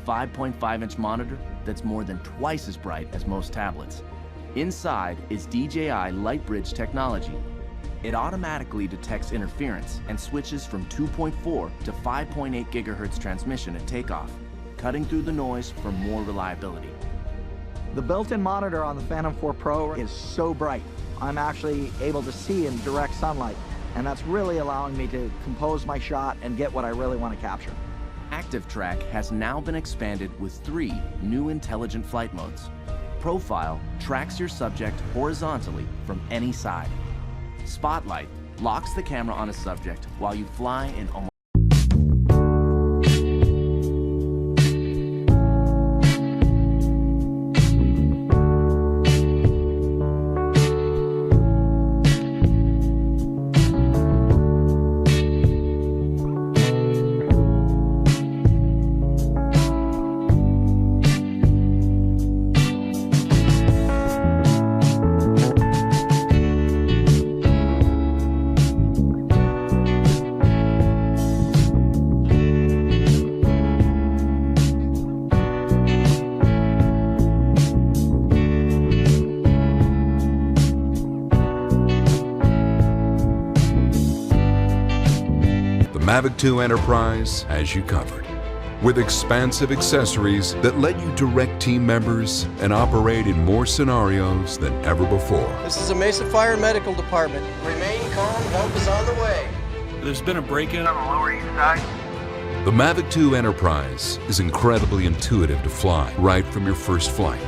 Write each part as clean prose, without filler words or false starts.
5.5-inch monitor that's more than twice as bright as most tablets. Inside is DJI LightBridge technology. It automatically detects interference and switches from 2.4 to 5.8 gigahertz transmission at takeoff, cutting through the noise for more reliability. The built-in monitor on the Phantom 4 Pro is so bright. I'm actually able to see in direct sunlight, and that's really allowing me to compose my shot and get what I really want to capture. Active Track has now been expanded with 3 new intelligent flight modes. Profile tracks your subject horizontally from any side. Spotlight locks the camera on a subject while you fly in almost Mavic 2 Enterprise has you covered, with expansive accessories that let you direct team members and operate in more scenarios than ever before. This is a Mesa Fire Medical Department. Remain calm, help is on the way. There's been a break-in on the Lower East Side. The Mavic 2 Enterprise is incredibly intuitive to fly right from your first flight.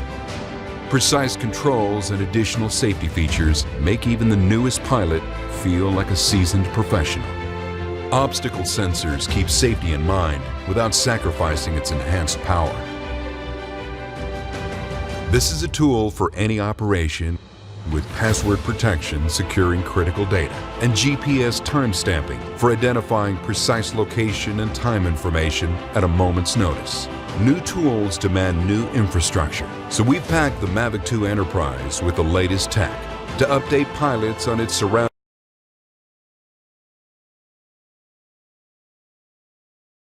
Precise controls and additional safety features make even the newest pilot feel like a seasoned professional. Obstacle sensors keep safety in mind without sacrificing its enhanced power. This is a tool for any operation with password protection securing critical data and GPS timestamping for identifying precise location and time information at a moment's notice. New tools demand new infrastructure, so we've packed the Mavic 2 Enterprise with the latest tech to update pilots on its surroundings